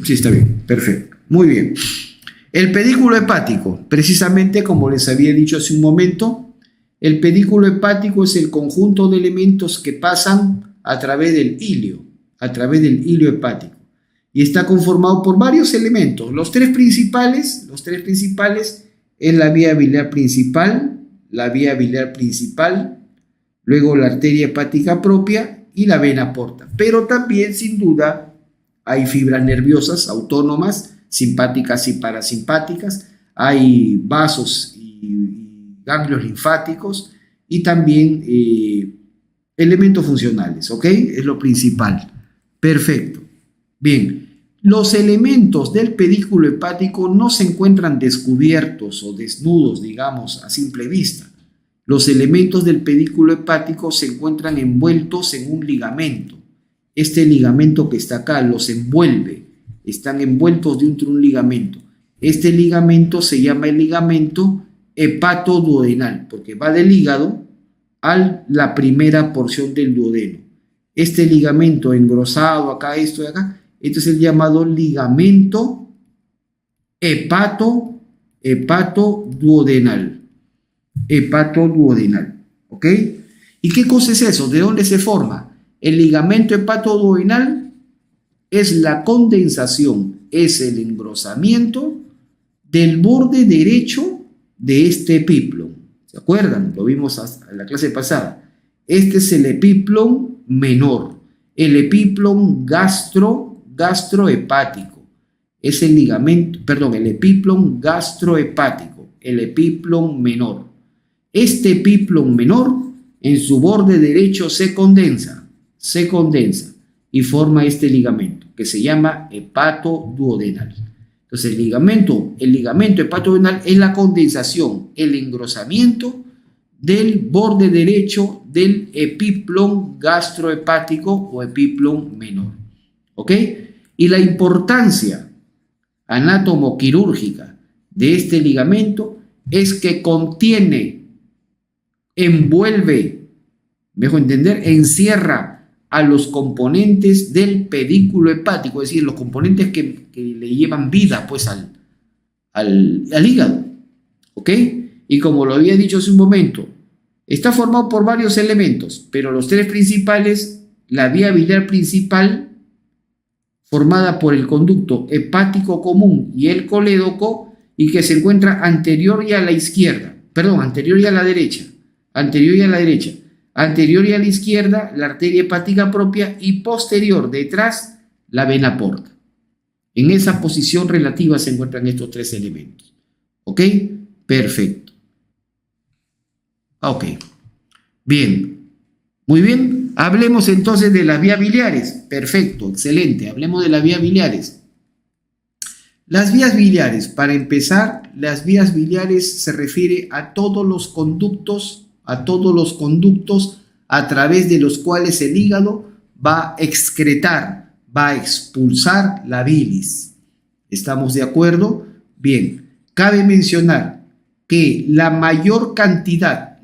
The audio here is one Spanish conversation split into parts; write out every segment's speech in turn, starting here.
Sí, está bien, perfecto. Muy bien. El pedículo hepático, precisamente como les había dicho hace un momento, el pedículo hepático es el conjunto de elementos que pasan a través del ilio hepático. Y está conformado por varios elementos. Los tres principales es la vía biliar principal, luego la arteria hepática propia y la vena porta. Pero también, sin duda, hay fibras nerviosas autónomas, simpáticas y parasimpáticas, hay vasos y ganglios linfáticos y también elementos funcionales, ¿ok? Es lo principal. Perfecto. Bien, los elementos del pedículo hepático no se encuentran descubiertos o desnudos, digamos, a simple vista. Los elementos del pedículo hepático se encuentran envueltos en un ligamento. Este ligamento que está acá los envuelve, están envueltos dentro de un ligamento. Este ligamento se llama el ligamento hepatoduodenal, porque va del hígado a la primera porción del duodeno. Este ligamento engrosado acá, esto de acá, este es el llamado ligamento hepatoduodenal. ¿Ok? ¿Y qué cosa es eso? ¿De dónde se forma? El ligamento hepatoduodenal es la condensación, es el engrosamiento del borde derecho de este epiplon. ¿Se acuerdan? Lo vimos en la clase pasada. Este es el epiplon menor, el epiplon gastrohepático. Es el el epiplon gastrohepático, el epiplon menor. Este epiplon menor en su borde derecho se condensa y forma este ligamento que se llama hepatoduodenal. Entonces el ligamento hepatoduodenal es la condensación, el engrosamiento del borde derecho del epiplon gastrohepático o epiplon menor. ¿Ok? Y la importancia anatomoquirúrgica de este ligamento es que envuelve, mejor entender, encierra a los componentes del pedículo hepático, es decir, los componentes que le llevan vida pues al hígado. ¿Ok? Y como lo había dicho hace un momento, está formado por varios elementos, pero los tres principales, la vía biliar principal, formada por el conducto hepático común y el colédoco, y que se encuentra anterior y a la derecha, anterior y a la izquierda, la arteria hepática propia, y posterior, detrás, la vena porta. En esa posición relativa se encuentran estos tres elementos. ¿Ok? Perfecto. Ok. Bien. Muy bien. Hablemos entonces de las vías biliares. Perfecto, excelente. Hablemos de las vías biliares. Las vías biliares, para empezar, las vías biliares se refiere a todos los conductos a través de los cuales el hígado va a expulsar la bilis. ¿Estamos de acuerdo? Bien, cabe mencionar que la mayor cantidad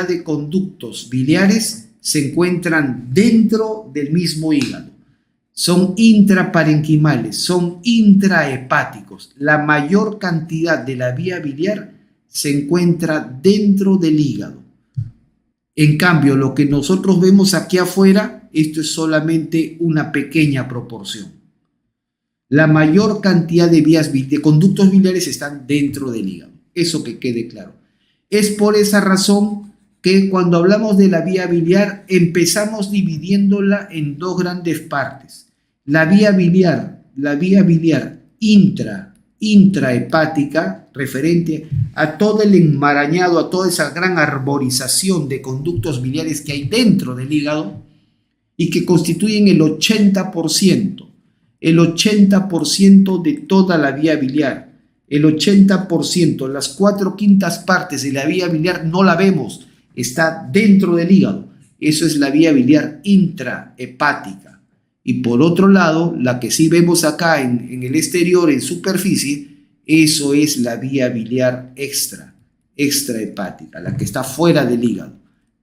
de conductos biliares se encuentran dentro del mismo hígado. Son intraparenquimales, son intrahepáticos. La mayor cantidad de la vía biliar se encuentra dentro del hígado. En cambio, lo que nosotros vemos aquí afuera, esto es solamente una pequeña proporción. La mayor cantidad de conductos biliares están dentro del hígado. Eso que quede claro. Es por esa razón que cuando hablamos de la vía biliar empezamos dividiéndola en dos grandes partes. La vía biliar intrahepática, referente a todo el enmarañado, a toda esa gran arborización de conductos biliares que hay dentro del hígado y que constituyen el 80% de toda la vía biliar. El 80%, las 4/5 partes de la vía biliar no la vemos, está dentro del hígado. Eso es la vía biliar intrahepática. Y por otro lado, la que sí vemos acá en el exterior, en superficie, eso es la vía biliar extrahepática, la que está fuera del hígado,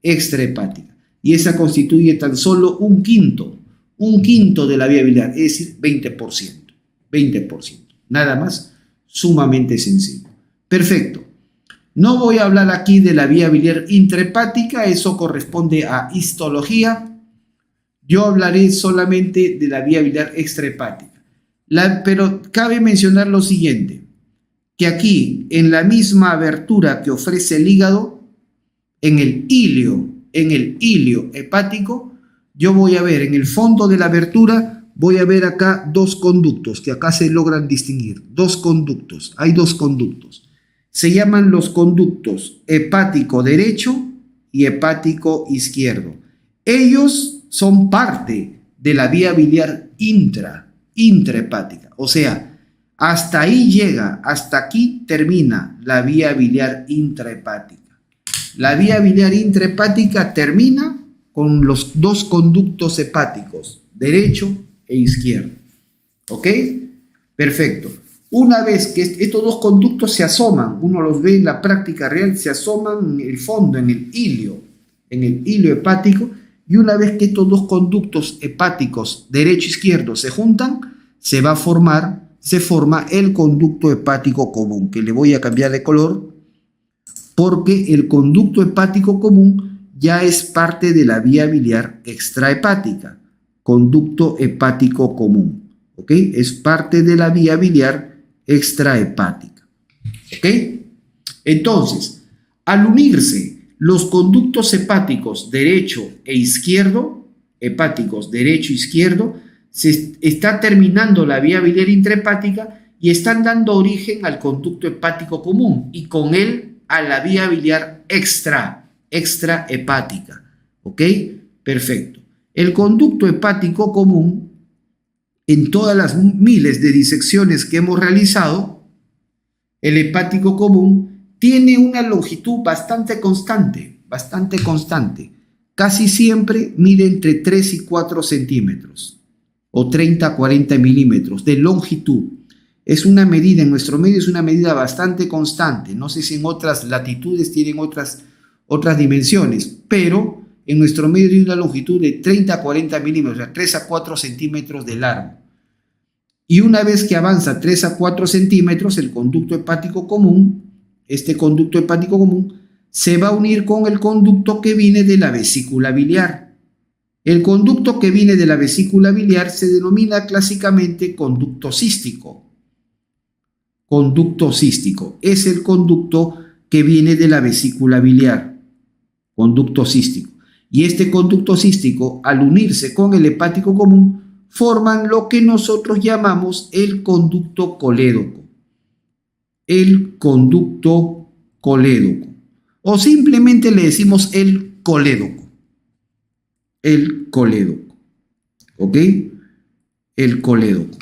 extrahepática. Y esa constituye tan solo un quinto un quinto de la vía biliar, es decir, 20%. 20%. Nada más, sumamente sencillo. Perfecto. No voy a hablar aquí de la vía biliar intrahepática, eso corresponde a histología. Yo hablaré solamente de la vía biliar extrahepática. Pero cabe mencionar lo siguiente, que aquí, en la misma abertura que ofrece el hígado, en el hilio hepático, yo voy a ver en el fondo de la abertura, voy a ver acá dos conductos, que acá se logran distinguir, dos conductos, hay dos conductos. Se llaman los conductos hepático derecho y hepático izquierdo. Ellos son parte de la vía biliar intrahepática, o sea, hasta ahí llega, hasta aquí termina la vía biliar intrahepática. La vía biliar intrahepática termina con los dos conductos hepáticos, derecho e izquierdo. ¿Ok? Perfecto. Una vez que estos dos conductos se asoman, uno los ve en la práctica real, se asoman en el fondo, en el hilio hepático, y una vez que estos dos conductos hepáticos, derecho e izquierdo, se juntan, se forma el conducto hepático común, que le voy a cambiar de color, porque el conducto hepático común ya es parte de la vía biliar extrahepática. Conducto hepático común, ¿ok? Es parte de la vía biliar extrahepática, ¿ok? Entonces, al unirse los conductos hepáticos derecho e izquierdo, se está terminando la vía biliar intrahepática y están dando origen al conducto hepático común y con él a la vía biliar extrahepática. ¿Ok? Perfecto. El conducto hepático común, en todas las miles de disecciones que hemos realizado, el hepático común tiene una longitud bastante constante. Casi siempre mide entre 3 y 4 centímetros o 30 a 40 milímetros de longitud. Es una medida, en nuestro medio es una medida bastante constante. No sé si en otras latitudes tienen otras dimensiones, pero en nuestro medio tiene una longitud de 30 a 40 milímetros, o sea, 3 a 4 centímetros de largo. Y una vez que avanza 3 a 4 centímetros, el conducto hepático común, este conducto hepático común, se va a unir con el conducto que viene de la vesícula biliar. El conducto que viene de la vesícula biliar se denomina clásicamente conducto cístico. Conducto cístico es el conducto que viene de la vesícula biliar, conducto cístico. Y este conducto cístico, al unirse con el hepático común, forman lo que nosotros llamamos el conducto colédoco. El conducto colédoco. O simplemente le decimos el colédoco. El colédoco. ¿Ok? El colédoco.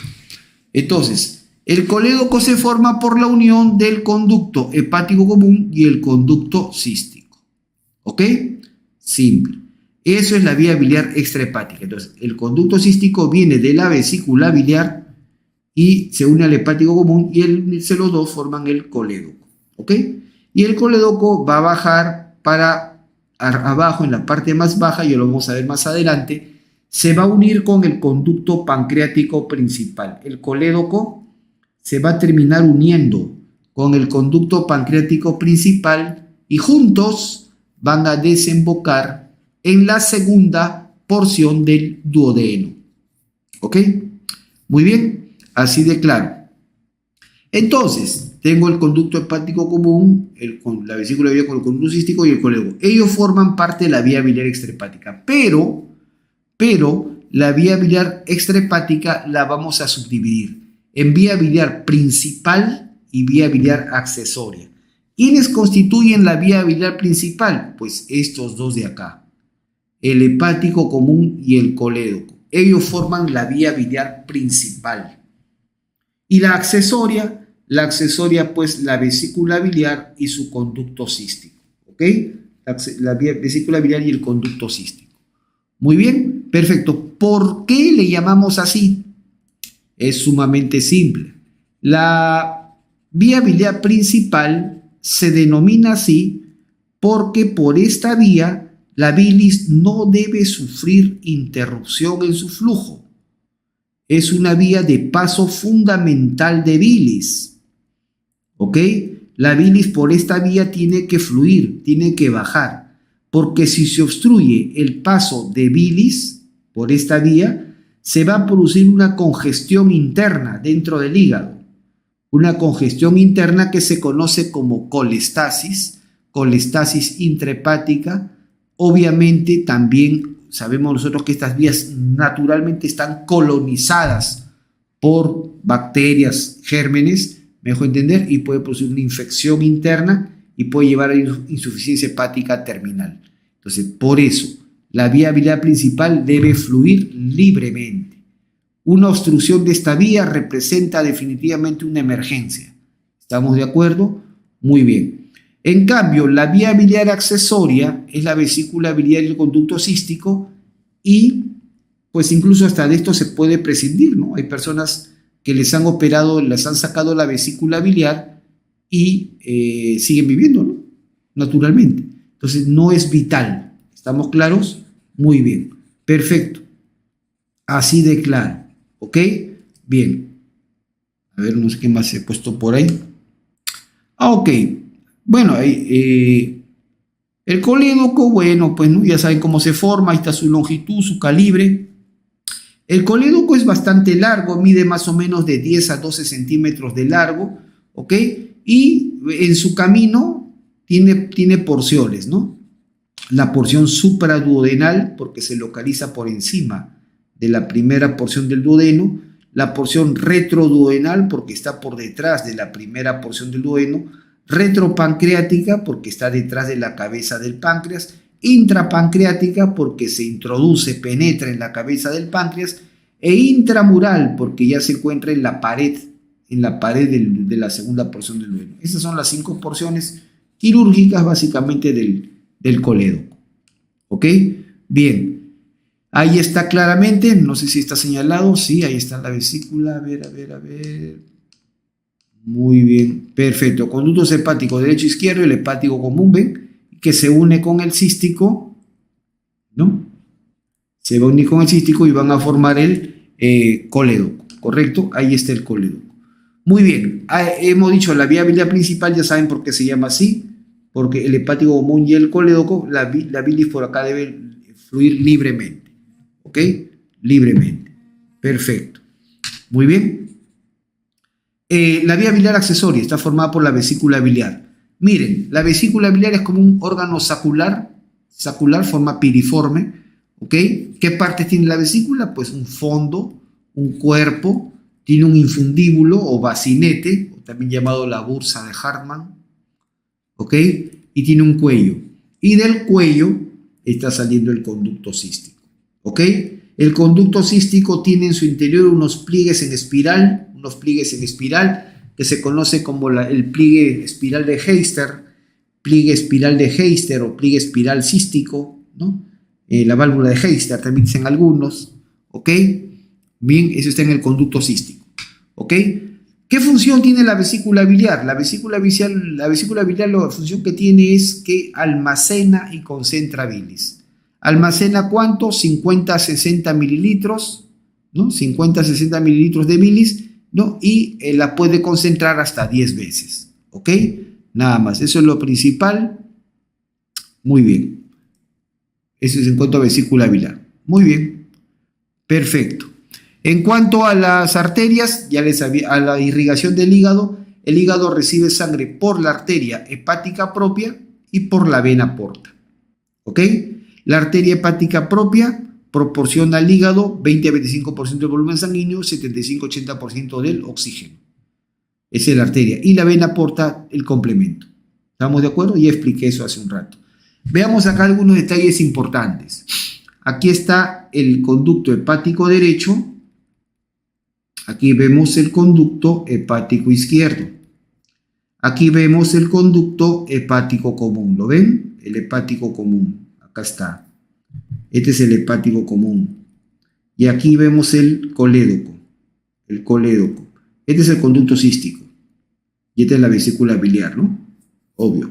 Entonces, el colédoco se forma por la unión del conducto hepático común y el conducto cístico. ¿Ok? Simple. Eso es la vía biliar extrahepática. Entonces, el conducto cístico viene de la vesícula biliar y se une al hepático común y los dos forman el colédoco. ¿Ok? Y el colédoco va a bajar para abajo, en la parte más baja, y lo vamos a ver más adelante, se va a unir con el conducto pancreático principal. El colédoco se va a terminar uniendo con el conducto pancreático principal y juntos van a desembocar en la segunda porción del duodeno. ¿Ok? Muy bien, así de claro. Entonces, tengo el conducto hepático común, la vesícula biliar con el conducto cístico y el colédoco. Ellos forman parte de la vía biliar extrahepática, pero la vía biliar extrahepática la vamos a subdividir en vía biliar principal y vía biliar accesoria. ¿Quiénes constituyen la vía biliar principal? Pues estos dos de acá, el hepático común y el colédoco. Ellos forman la vía biliar principal. Y la accesoria pues la vesícula biliar y su conducto cístico. ¿Ok? La vesícula biliar y el conducto cístico. Muy bien, perfecto. ¿Por qué le llamamos así? Es sumamente simple. La vía biliar principal se denomina así porque por esta vía la bilis no debe sufrir interrupción en su flujo. Es una vía de paso fundamental de bilis. ¿Ok? La bilis por esta vía tiene que fluir, tiene que bajar, porque si se obstruye el paso de bilis por esta vía, se va a producir una congestión interna dentro del hígado, una congestión interna que se conoce como colestasis intrahepática. Obviamente también sabemos nosotros que estas vías naturalmente están colonizadas por bacterias, gérmenes, mejor entender, y puede producir una infección interna y puede llevar a insuficiencia hepática terminal. Entonces, por eso, la vía biliar principal debe fluir libremente. Una obstrucción de esta vía representa definitivamente una emergencia. ¿Estamos de acuerdo? Muy bien. En cambio, la vía biliar accesoria es la vesícula biliar y el conducto cístico, y pues incluso hasta de esto se puede prescindir, ¿no? Hay personas que les han operado, les han sacado la vesícula biliar y siguen viviendo, ¿no? Naturalmente. Entonces no es vital. ¿Estamos claros? Muy bien. Perfecto. Así de claro. ¿Ok? Bien. A ver, no sé qué más he puesto por ahí. Ok. Bueno, el colédoco, bueno, pues ¿no? Ya saben cómo se forma. Ahí está su longitud, su calibre. El colédoco es bastante largo, mide más o menos de 10 a 12 centímetros de largo, ¿ok? Y en su camino tiene porciones, ¿no? La porción supraduodenal, porque se localiza por encima de la primera porción del duodeno, la porción retroduodenal, porque está por detrás de la primera porción del duodeno, retropancreática, porque está detrás de la cabeza del páncreas, intrapancreática, porque se introduce, penetra en la cabeza del páncreas, e intramural, porque ya se encuentra en la pared de la segunda porción del duodeno. Esas son las 5 porciones quirúrgicas básicamente del colédoco. ¿Ok? Bien. Ahí está claramente, no sé si está señalado, sí, ahí está la vesícula, a ver. Muy bien, perfecto. Conductos hepáticos derecho e izquierdo, el hepático común, ¿ven? Que se une con el cístico, ¿no? Se va a unir con el cístico y van a formar el colédoco, ¿correcto? Ahí está el colédoco. Muy bien, hemos dicho la vía biliar principal, ya saben por qué se llama así, porque el hepático común y el colédoco, la bilis por acá debe fluir libremente, ¿ok? Libremente, perfecto. Muy bien. La vía biliar accesoria está formada por la vesícula biliar. Miren, la vesícula biliar es como un órgano sacular, forma piriforme, ¿ok? ¿Qué partes tiene la vesícula? Pues un fondo, un cuerpo, tiene un infundíbulo o bacinete, también llamado la bursa de Hartmann, ¿ok? Y tiene un cuello. Y del cuello está saliendo el conducto cístico, ¿ok? El conducto cístico tiene en su interior unos pliegues en espiral, que se conoce como el pliegue espiral de Heister, o pliegue espiral cístico, ¿no? La válvula de Heister también dicen algunos, ¿ok? Bien, eso está en el conducto cístico, ¿ok? ¿Qué función tiene la vesícula biliar? La vesícula biliar, la función que tiene es que almacena y concentra bilis. ¿Almacena cuánto? 50 a 60 mililitros, ¿no? 50 a 60 mililitros de bilis, ¿no? Y la puede concentrar hasta 10 veces, ¿ok? Nada más, eso es lo principal. Muy bien. Eso es en cuanto a vesícula biliar. Muy bien, perfecto. En cuanto a las arterias, a la irrigación del hígado, el hígado recibe sangre por la arteria hepática propia y por la vena porta, ¿ok? La arteria hepática propia proporciona al hígado 20 a 25% del volumen sanguíneo, 75-80% del oxígeno. Esa es la arteria. Y la vena porta el complemento. ¿Estamos de acuerdo? Ya expliqué eso hace un rato. Veamos acá algunos detalles importantes. Aquí está el conducto hepático derecho. Aquí vemos el conducto hepático izquierdo. Aquí vemos el conducto hepático común. ¿Lo ven? El hepático común. Acá está. Este es el hepático común. Y aquí vemos el colédoco. Este es el conducto cístico. Y esta es la vesícula biliar, ¿no? Obvio.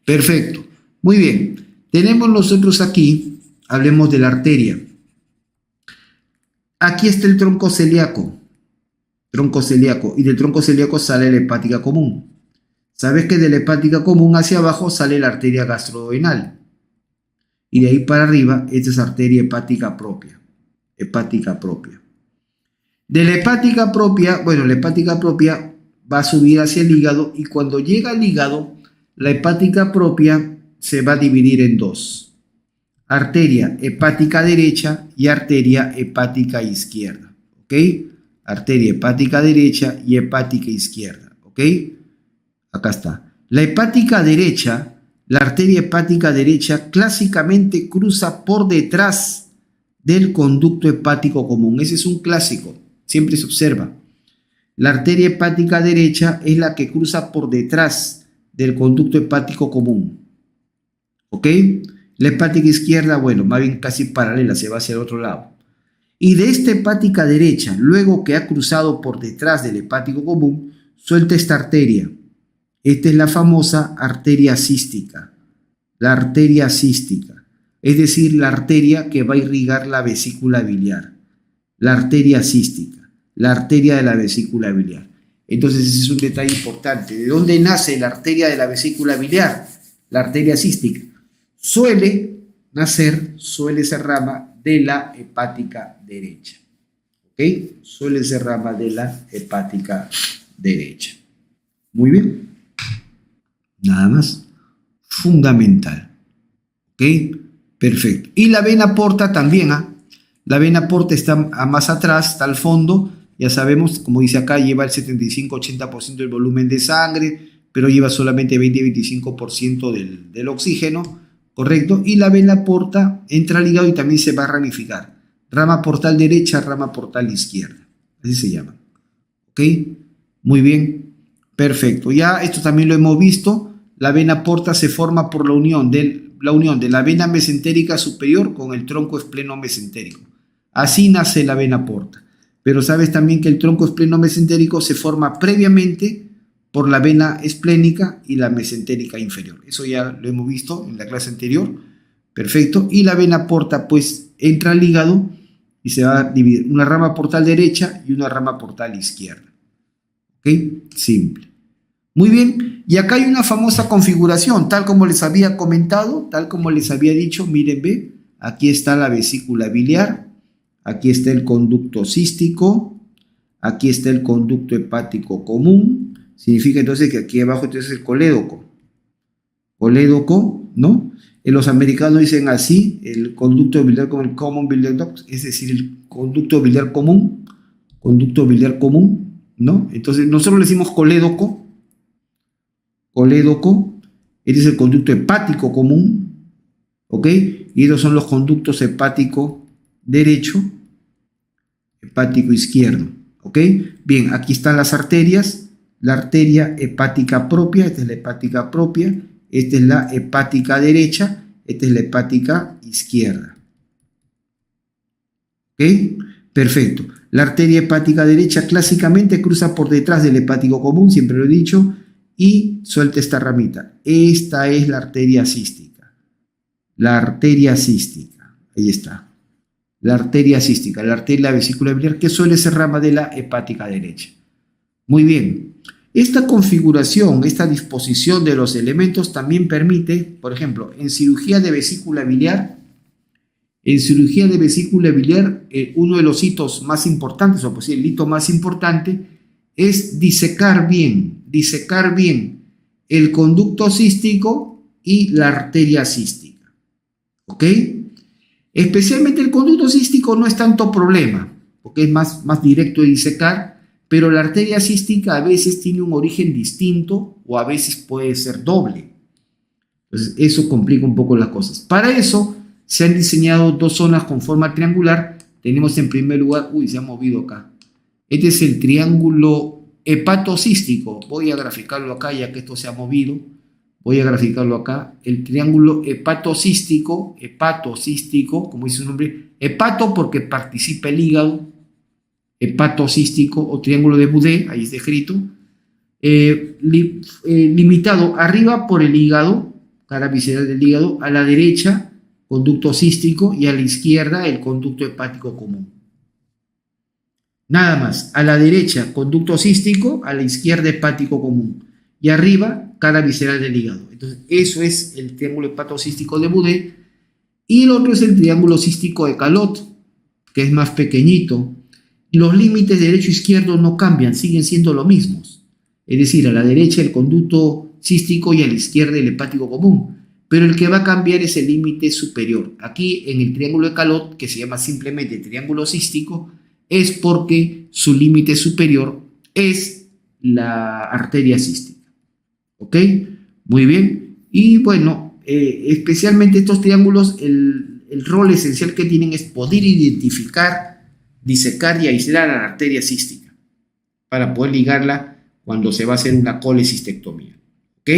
Perfecto. Muy bien. Tenemos nosotros aquí, hablemos de la arteria. Aquí está el tronco celíaco, y del tronco celíaco sale la hepática común. Sabes que de la hepática común hacia abajo sale la arteria gastroduodenal. Y de ahí para arriba, esta es arteria hepática propia. De la hepática propia, bueno, la hepática propia va a subir hacia el hígado y cuando llega al hígado, la hepática propia se va a dividir en dos. Arteria hepática derecha y arteria hepática izquierda. ¿Ok? Arteria hepática derecha y hepática izquierda. ¿Ok? Acá está. La hepática derecha, la arteria hepática derecha clásicamente cruza por detrás del conducto hepático común. Ese es un clásico, siempre se observa. La arteria hepática derecha es la que cruza por detrás del conducto hepático común. ¿Ok? La hepática izquierda, bueno, más bien casi paralela, se va hacia el otro lado. Y de esta hepática derecha, luego que ha cruzado por detrás del hepático común, suelta esta arteria. Esta es la famosa arteria cística. La arteria cística, es decir, la arteria que va a irrigar la vesícula biliar. La arteria cística, la arteria de la vesícula biliar. Entonces ese es un detalle importante. ¿De dónde nace la arteria de la vesícula biliar? La arteria cística. Suele ser rama de la hepática derecha. ¿Ok? Suele ser rama de la hepática derecha. Muy bien. Nada más. Fundamental. ¿Ok? Perfecto. Y la vena porta también. La vena porta está más atrás, está al fondo. Ya sabemos, como dice acá, lleva el 75-80% del volumen de sangre, pero lleva solamente 20-25% del oxígeno. ¿Correcto? Y la vena porta entra al hígado y también se va a ramificar. Rama portal derecha, rama portal izquierda. Así se llama. ¿Ok? Muy bien. Perfecto. Ya esto también lo hemos visto. La vena porta se forma por la unión de la vena mesentérica superior con el tronco espleno-mesentérico. Así nace la vena porta. Pero sabes también que el tronco espleno-mesentérico se forma previamente por la vena esplénica y la mesentérica inferior. Eso ya lo hemos visto en la clase anterior. Perfecto. Y la vena porta pues entra al hígado y se va a dividir una rama portal derecha y una rama portal izquierda. ¿Ok? Simple. Muy bien. Y acá hay una famosa configuración, tal como les había comentado, tal como les había dicho. Miren, ve, aquí está la vesícula biliar, aquí está el conducto cístico, aquí está el conducto hepático común. Significa entonces que aquí abajo entonces el colédoco. Colédoco, ¿no? Los americanos dicen así, el conducto biliar como el common biliar duct, es decir, el conducto biliar común, ¿no? Entonces nosotros le decimos colédoco, este es el conducto hepático común, ¿ok? Y estos son los conductos hepático derecho, hepático izquierdo, ¿ok? Bien, aquí están las arterias. La arteria hepática propia, esta es la hepática propia, esta es la hepática derecha, esta es la hepática izquierda. ¿Ok? Perfecto. La arteria hepática derecha clásicamente cruza por detrás del hepático común, siempre lo he dicho, y suelta esta ramita. Esta es la arteria cística. La arteria cística. Ahí está. La arteria cística, la arteria de la vesícula biliar, que suele ser rama de la hepática derecha. Muy bien. Esta configuración, esta disposición de los elementos también permite, por ejemplo, en cirugía de vesícula biliar, uno de los hitos más importantes, o pues el hito más importante, es disecar bien el conducto cístico y la arteria cística. ¿Ok? Especialmente el conducto cístico no es tanto problema, porque es más directo de disecar, pero la arteria cística a veces tiene un origen distinto o a veces puede ser doble. Entonces eso complica un poco las cosas. Para eso se han diseñado dos zonas con forma triangular. Tenemos en primer lugar, se ha movido acá. Este es el triángulo hepatocístico. Voy a graficarlo acá ya que esto se ha movido. Voy a graficarlo acá. El triángulo hepatocístico, como dice su nombre, hepato porque participa el hígado, hepatocístico o triángulo de Boudet, ahí está escrito, limitado arriba por el hígado, cara visceral del hígado, a la derecha conducto cístico y a la izquierda el conducto hepático común. Nada más, a la derecha conducto cístico, a la izquierda hepático común y arriba cara visceral del hígado. Entonces, eso es el triángulo hepatocístico de Boudet. Y el otro es el triángulo cístico de Calot, que es más pequeñito. Los límites derecho e izquierdo no cambian, siguen siendo los mismos. Es decir, a la derecha el conducto cístico y a la izquierda el hepático común. Pero el que va a cambiar es el límite superior. Aquí en el triángulo de Calot, que se llama simplemente triángulo cístico, es porque su límite superior es la arteria cística. ¿Ok? Muy bien. Y bueno, especialmente estos triángulos, el rol esencial que tienen es poder identificar, disecar y aislar a la arteria cística para poder ligarla cuando se va a hacer una colecistectomía. ¿Ok?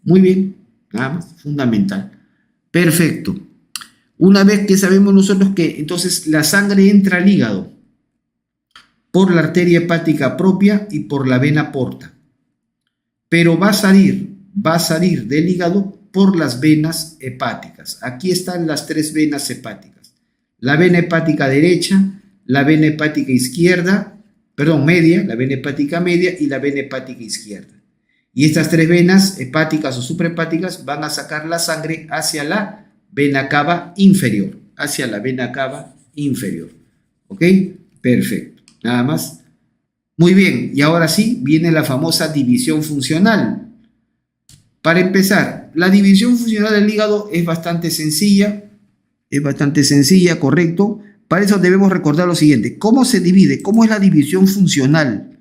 Muy bien. Nada más, fundamental. Perfecto. Una vez que sabemos nosotros que entonces la sangre entra al hígado por la arteria hepática propia y por la vena porta, pero va a salir del hígado por las venas hepáticas. Aquí están las tres venas hepáticas: la vena hepática derecha, la vena hepática media, la vena hepática media y la vena hepática izquierda. Y estas tres venas hepáticas o suprahepáticas van a sacar la sangre hacia la vena cava inferior, ¿Ok? Perfecto. Nada más. Muy bien. Y ahora sí, viene la famosa división funcional. Para empezar, la división funcional del hígado es bastante sencilla, correcto. Para eso debemos recordar lo siguiente: ¿cómo se divide? ¿Cómo es la división funcional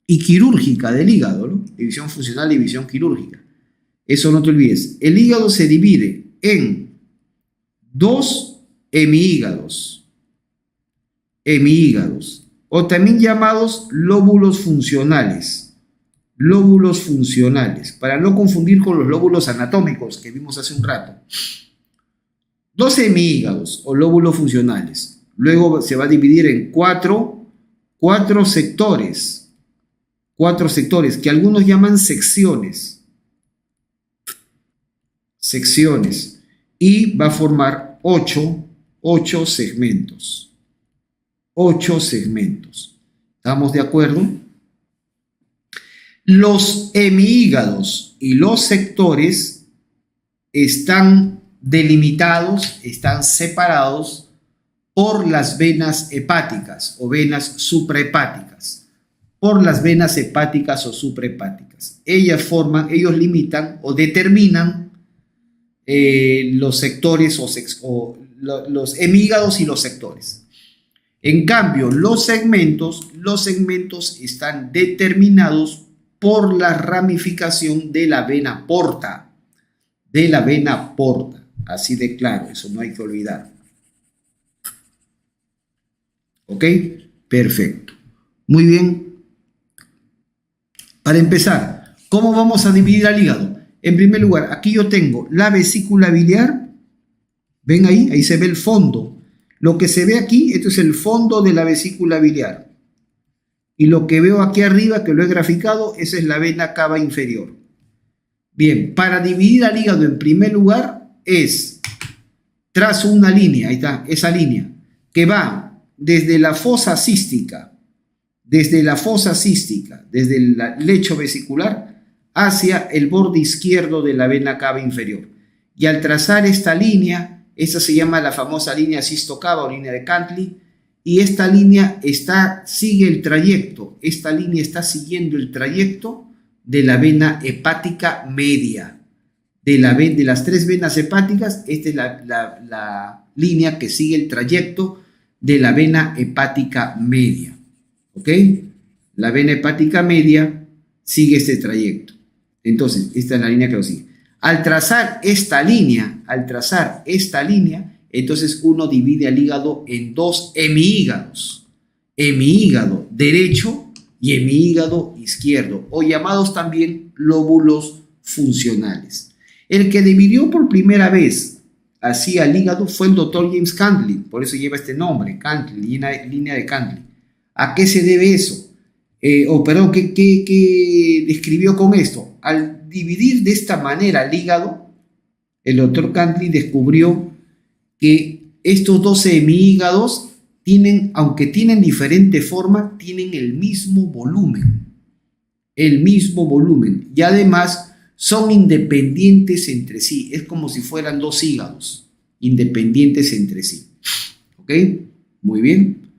y quirúrgica del hígado, ¿no? División funcional y división quirúrgica. Eso no te olvides. El hígado se divide en dos hemihígados, o también llamados lóbulos funcionales, para no confundir con los lóbulos anatómicos que vimos hace un rato. Dos hemihígados o lóbulos funcionales. Luego se va a dividir en cuatro sectores, que algunos llaman secciones, y va a formar ocho segmentos. ¿Estamos de acuerdo? Los hemihígados y los sectores están delimitados, están separados por las venas hepáticas o venas suprahepáticas. Ellos limitan o determinan los sectores los hemígados y los sectores. En cambio, los segmentos están determinados por la ramificación de la vena porta. Así de claro, eso no hay que olvidar. ¿Ok? Perfecto. Muy bien. Para empezar, ¿cómo vamos a dividir al hígado? En primer lugar, aquí yo tengo la vesícula biliar. ¿Ven ahí? Ahí se ve el fondo. Lo que se ve aquí, esto es el fondo de la vesícula biliar. Y lo que veo aquí arriba, que lo he graficado, esa es la vena cava inferior. Bien, para dividir al hígado en primer lugar trazo una línea, ahí está, esa línea, que va desde la fosa cística, desde el lecho vesicular, hacia el borde izquierdo de la vena cava inferior. Y al trazar esta línea, esta se llama la famosa línea cistocava o línea de Cantley, y esta línea sigue el trayecto, está siguiendo el trayecto de la vena hepática media. De las tres venas hepáticas, esta es la línea que sigue el trayecto de la vena hepática media. ¿Ok? La vena hepática media sigue este trayecto. Entonces, esta es la línea que lo sigue. Al trazar esta línea, entonces uno divide al hígado en dos hemihígados. Hemihígado derecho y hemihígado izquierdo, o llamados también lóbulos funcionales. El que dividió por primera vez así al hígado fue el doctor James Cantley, por eso lleva este nombre, Cantley, línea de Cantley. ¿A qué se debe eso? ¿Qué describió con esto? Al dividir de esta manera al hígado, El doctor Cantley descubrió que estos 12 hemígados tienen, aunque tienen diferente forma, tienen el mismo volumen. El mismo volumen. Y además son independientes entre sí. Es como si fueran dos hígados, independientes entre sí. ¿Ok? Muy bien.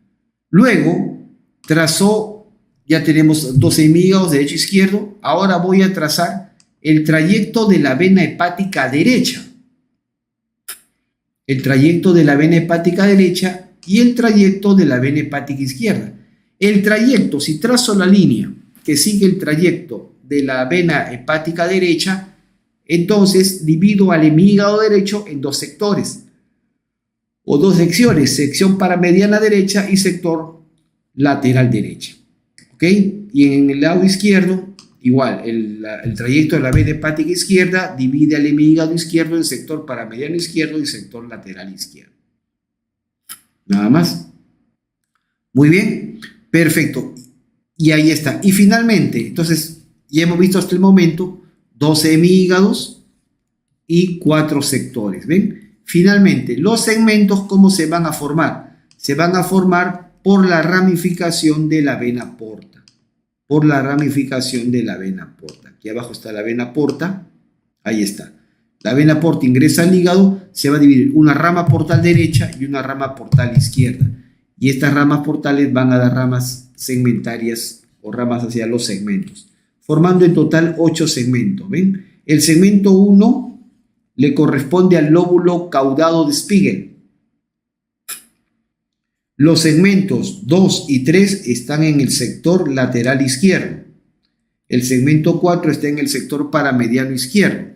Luego trazó, ya tenemos 12 hemígados, derecho e izquierdo. Ahora voy a trazar el trayecto de la vena hepática derecha. El trayecto de la vena hepática derecha y el trayecto de la vena hepática izquierda. El trayecto, si trazo la línea que sigue el trayecto de la vena hepática derecha, entonces divido al hemígado derecho en dos sectores o dos secciones, sección paramediana derecha y sector lateral derecha. ¿Ok? Y en el lado izquierdo, igual, el trayecto de la vena hepática izquierda divide al hemígado izquierdo en sector paramediano izquierdo y sector lateral izquierdo. Nada más. Muy bien, perfecto. Y ahí está. Y finalmente, entonces, ya hemos visto hasta el momento 12 hemígados y 4 sectores. ¿Ven? Finalmente, los segmentos, ¿cómo se van a formar? Se van a formar por la ramificación de la vena porta. Por la ramificación de la vena porta. Aquí abajo está la vena porta. Ahí está. La vena porta ingresa al hígado, se va a dividir una rama portal derecha y una rama portal izquierda. Y estas ramas portales van a dar ramas segmentarias o ramas hacia los segmentos, formando en total 8 segmentos. ¿Ven? El segmento 1 le corresponde al lóbulo caudado de Spiegel. Los segmentos 2 y 3 están en el sector lateral izquierdo. El segmento 4 está en el sector paramediano izquierdo.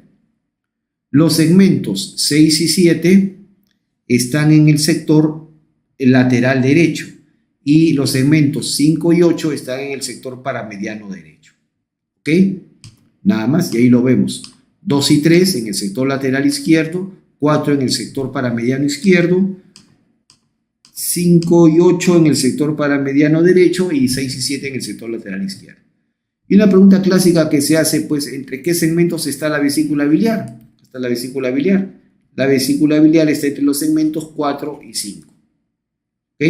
Los segmentos 6 y 7 están en el sector lateral derecho. Y los segmentos 5 y 8 están en el sector paramediano derecho. ¿Ok? Nada más, y ahí lo vemos. 2 y 3 en el sector lateral izquierdo, 4 en el sector paramediano izquierdo, 5 y 8 en el sector paramediano derecho y 6 y 7 en el sector lateral izquierdo. Y una pregunta clásica que se hace, pues, ¿entre qué segmentos está la vesícula biliar? Está la vesícula biliar. La vesícula biliar está entre los segmentos 4 y 5. ¿Ok?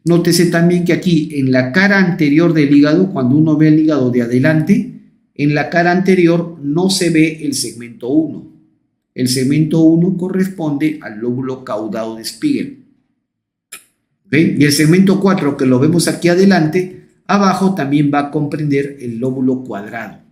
Nótese también que aquí, en la cara anterior del hígado, cuando uno ve el hígado de adelante, en la cara anterior no se ve el segmento 1. El segmento 1 corresponde al lóbulo caudado de Spiegel. ¿Okay? Y el segmento 4, que lo vemos aquí adelante, abajo también va a comprender el lóbulo cuadrado.